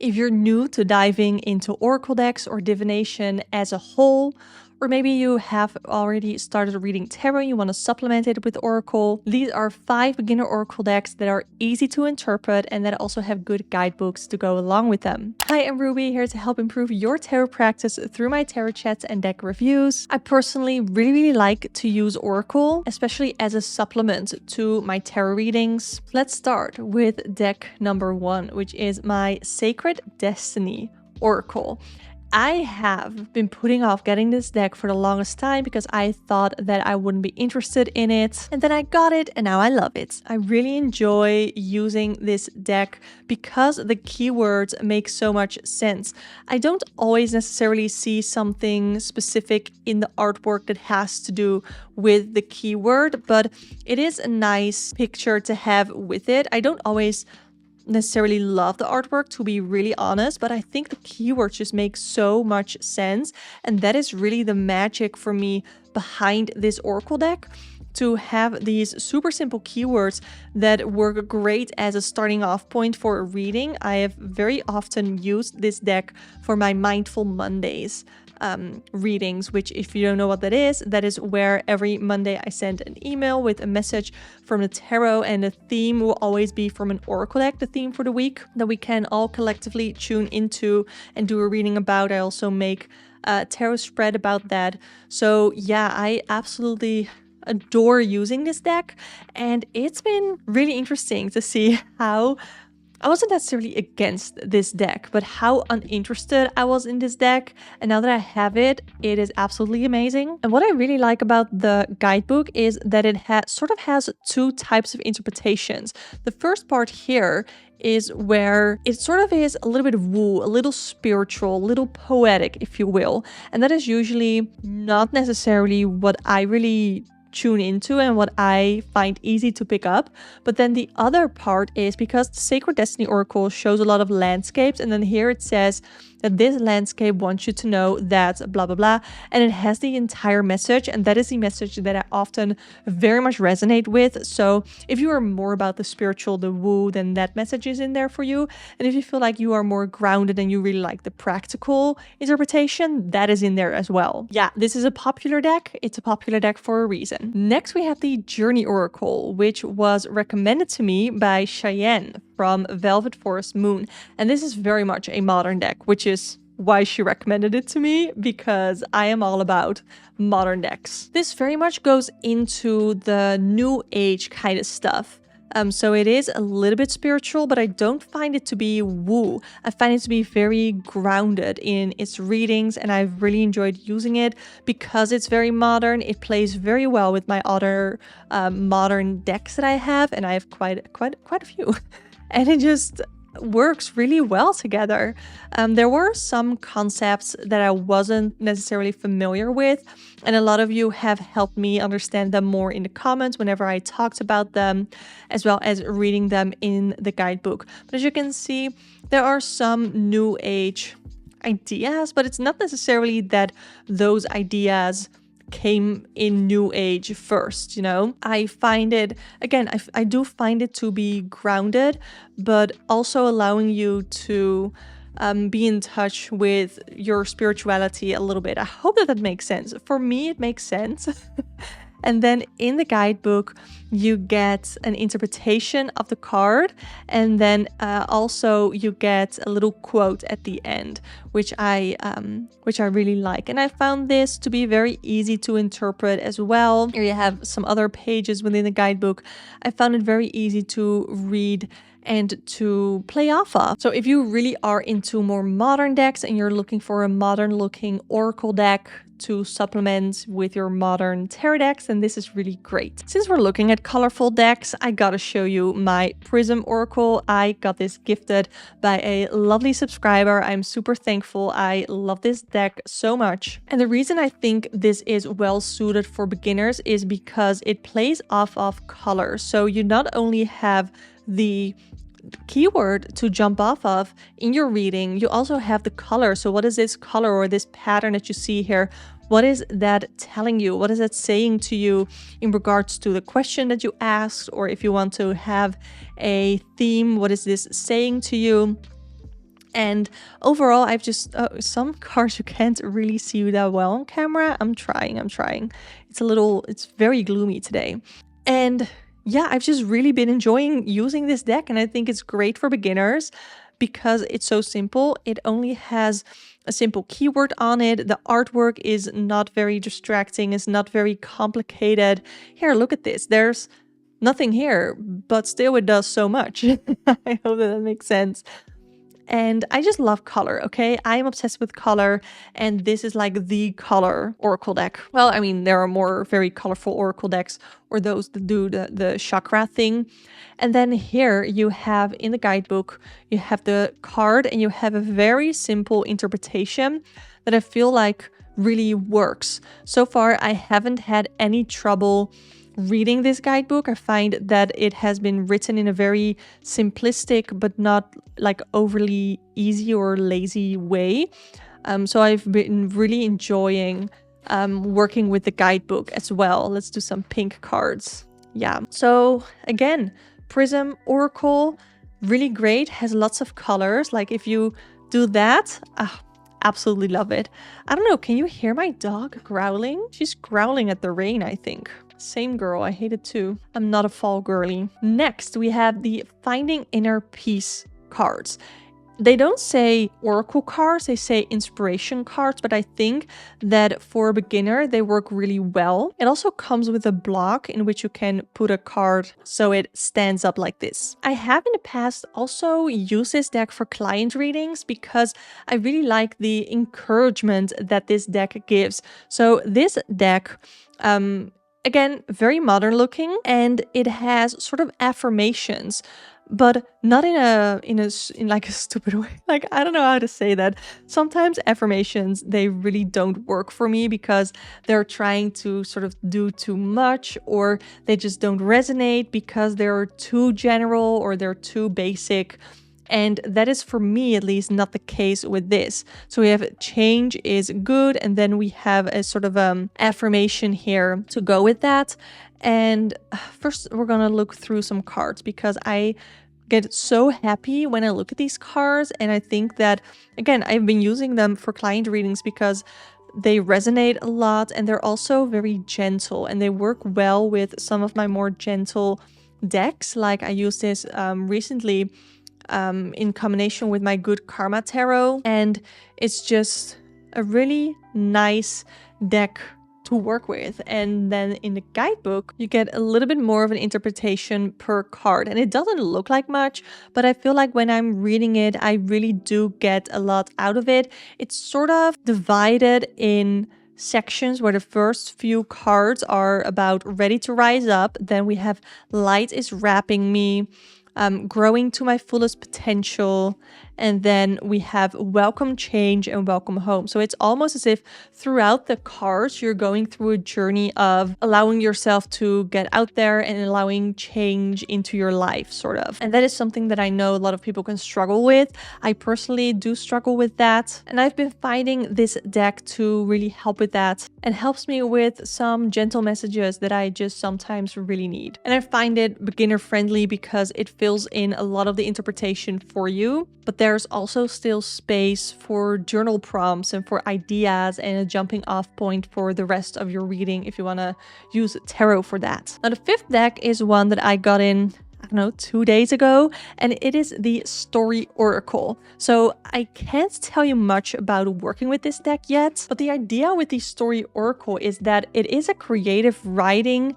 If you're new to diving into oracle decks or divination as a whole, or maybe you have already started reading tarot and you want to supplement it with oracle, these are 5 beginner oracle decks that are easy to interpret and that also have good guidebooks to go along with them. Hi, I'm Ruby, here to help improve your tarot practice through my tarot chats and deck reviews. I personally really like to use oracle, especially as a supplement to my tarot readings. Let's start with deck number 1, which is my Sacred Destiny Oracle. I have been putting off getting this deck for the longest time because I thought that I wouldn't be interested in it. And then I got it and now I love it. I really enjoy using this deck because the keywords make so much sense. I don't always necessarily see something specific in the artwork that has to do with the keyword, but it is a nice picture to have with it. I don't always necessarily love the artwork, to be really honest, but I think the keywords just make so much sense, and that is really the magic for me behind this oracle deck, to have these super simple keywords that work great as a starting off point for a reading. I have very often used this deck for my Mindful Mondays readings, which, if you don't know what that is where every Monday I send an email with a message from the tarot, and the theme will always be from an oracle deck, the theme for the week, that we can all collectively tune into and do a reading about. I also make a tarot spread about that. So yeah, I absolutely adore using this deck, and it's been really interesting to see how I wasn't necessarily against this deck, but how uninterested I was in this deck. And now that I have it, it is absolutely amazing. And what I really like about the guidebook is that it sort of has 2 types of interpretations. The first part here is where it sort of is a little bit woo, a little spiritual, a little poetic, if you will. And that is usually not necessarily what I really tune into and what I find easy to pick up. But then the other part is because the Sacred Destiny Oracle shows a lot of landscapes, and then here it says that this landscape wants you to know that blah blah blah, and it has the entire message, and that is the message that I often very much resonate with. So if you are more about the spiritual, the woo, then that message is in there for you. And if you feel like you are more grounded and you really like the practical interpretation, that is in there as well. Yeah, this is a popular deck. It's a popular deck for a reason. Next, we have the Journey Oracle, which was recommended to me by Cheyenne from Velvet Forest Moon. And this is very much a modern deck, which is why she recommended it to me, because I am all about modern decks. This very much goes into the new age kind of stuff. So it is a little bit spiritual, but I don't find it to be woo. I find it to be very grounded in its readings, and I've really enjoyed using it because it's very modern. It plays very well with my other modern decks that I have, and I have quite a few. And it just works really well together. There were some concepts that I wasn't necessarily familiar with, and a lot of you have helped me understand them more in the comments whenever I talked about them, as well as reading them in the guidebook. But as you can see, there are some new age ideas, but it's not necessarily that those ideas came in new age first, you know. I find it, again, I do find it to be grounded, but also allowing you to be in touch with your spirituality a little bit. I hope that makes sense. For me, it makes sense. And then in the guidebook, you get an interpretation of the card, and then also you get a little quote at the end, which I really like. And I found this to be very easy to interpret as well. Here you have some other pages within the guidebook. I found it very easy to read and to play off of. So if you really are into more modern decks and you're looking for a modern looking oracle deck to supplement with your modern tarot decks, then this is really great. Since we're looking at colorful decks, I gotta show you my Prism Oracle. I got this gifted by a lovely subscriber. I'm super thankful. I love this deck so much. And the reason I think this is well suited for beginners is because it plays off of color. So you not only have the keyword to jump off of in your reading, you also have the color. So what is this color or this pattern that you see here? What is that telling you? What is that saying to you in regards to the question that you asked? Or if you want to have a theme, what is this saying to you? And overall, I've just some cards you can't really see that well on camera. I'm trying. It's very gloomy today. And yeah, I've just really been enjoying using this deck, and I think it's great for beginners because it's so simple. It only has a simple keyword on it. The artwork is not very distracting, it's not very complicated. Here, look at this. There's nothing here, but still it does so much. I hope that makes sense. And I just love color, okay? I'm obsessed with color, and this is like the color oracle deck. Well, I mean, there are more very colorful oracle decks, or those that do the chakra thing. And then here you have in the guidebook, you have the card, and you have a very simple interpretation that I feel like really works. So far, I haven't had any trouble reading this guidebook. I find that it has been written in a very simplistic but not like overly easy or lazy way. So I've been really enjoying working with the guidebook as well. Let's do some pink cards. Yeah. So again, Prism Oracle, really great, has lots of colors. Like if you do that, absolutely love it. I don't know, can you hear my dog growling? She's growling at the rain, I think. Same girl, I hate it too. I'm not a fall girly. Next, we have the Finding Inner Peace cards. They don't say oracle cards, they say inspiration cards, but I think that for a beginner, they work really well. It also comes with a block in which you can put a card so it stands up like this. I have in the past also used this deck for client readings because I really like the encouragement that this deck gives. So this deck, again, very modern looking, and it has sort of affirmations, but not in like a stupid way. Like, I don't know how to say that. Sometimes affirmations, they really don't work for me because they're trying to sort of do too much, or they just don't resonate because they're too general or they're too basic. And that is, for me at least, not the case with this. So we have change is good, and then we have a sort of affirmation here to go with that. And first we're gonna look through some cards because I get so happy when I look at these cards, and I think that, again, I've been using them for client readings because they resonate a lot, and they're also very gentle, and they work well with some of my more gentle decks. Like I used this recently in combination with my Good Karma Tarot, and it's just a really nice deck to work with. And then in the guidebook, you get a little bit more of an interpretation per card, and it doesn't look like much, but I feel like when I'm reading it, I really do get a lot out of it. It's sort of divided in sections where the first few cards are about ready to rise up. Then we have light is wrapping me, growing to my fullest potential, and then we have welcome change and welcome home. So it's almost as if throughout the cards you're going through a journey of allowing yourself to get out there and allowing change into your life, sort of. And that is something that I know a lot of people can struggle with. I personally do struggle with that, and I've been finding this deck to really help with that, and helps me with some gentle messages that I just sometimes really need. And I find it beginner friendly because it fills in a lot of the interpretation for you, but there's also still space for journal prompts and for ideas and a jumping off point for the rest of your reading if you want to use tarot for that. Now, the fifth deck is one that I got in, I don't know, 2 days ago, and it is the Story Oracle. So I can't tell you much about working with this deck yet, but the idea with the Story Oracle is that it is a creative writing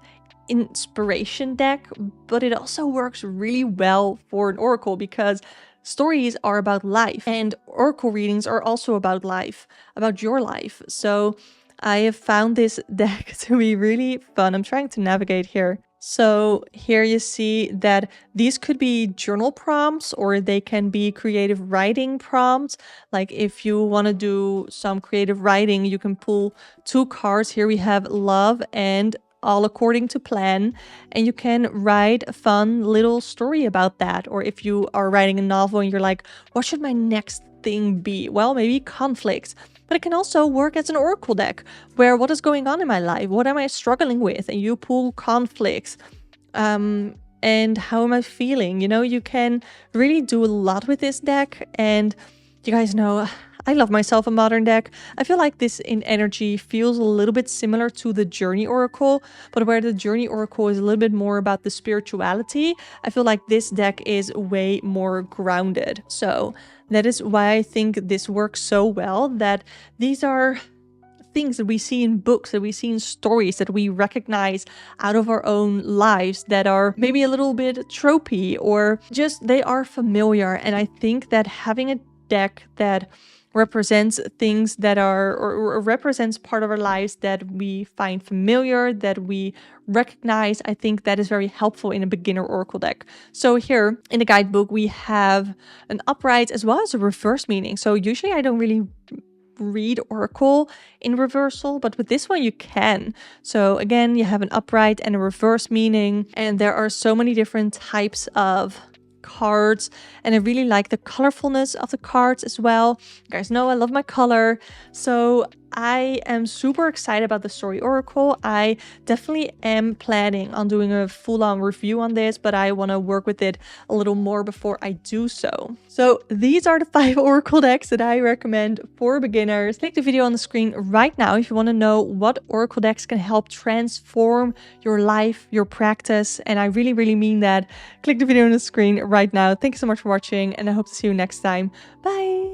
inspiration deck, but it also works really well for an oracle because stories are about life, and oracle readings are also about life, about your life. So I have found this deck to be really fun. I'm trying to navigate here. So here you see that these could be journal prompts, or they can be creative writing prompts. Like if you want to do some creative writing, you can pull 2 cards. Here we have love and all according to plan, and you can write a fun little story about that. Or if you are writing a novel and you're like, what should my next thing be? Well, maybe conflict. But it can also work as an oracle deck where what is going on in my life? What am I struggling with? And you pull conflicts. And how am I feeling? You know, you can really do a lot with this deck. And You guys know I love myself a modern deck. I feel like this in energy feels a little bit similar to the Journey Oracle, but where the Journey Oracle is a little bit more about the spirituality, I feel like this deck is way more grounded. So that is why I think this works so well, that these are things that we see in books, that we see in stories, that we recognize out of our own lives, that are maybe a little bit tropey or just they are familiar. And I think that having a deck that represents things that are or represents part of our lives that we find familiar, that we recognize, I think that is very helpful in a beginner oracle deck. So here in the guidebook we have an upright as well as a reverse meaning. So usually I don't really read oracle in reversal, but with this one you can. So again, you have an upright and a reverse meaning, and there are so many different types of cards, and I really like the colorfulness of the cards as well. You guys know I love my color, so I am super excited about the Story Oracle. I definitely am planning on doing a full-on review on this, but I want to work with it a little more before I do so. So these are the 5 Oracle decks that I recommend for beginners. Click the video on the screen right now if you want to know what Oracle decks can help transform your life, your practice, and I really, really mean that. Click the video on the screen right now. Thank you so much for watching, and I hope to see you next time. Bye!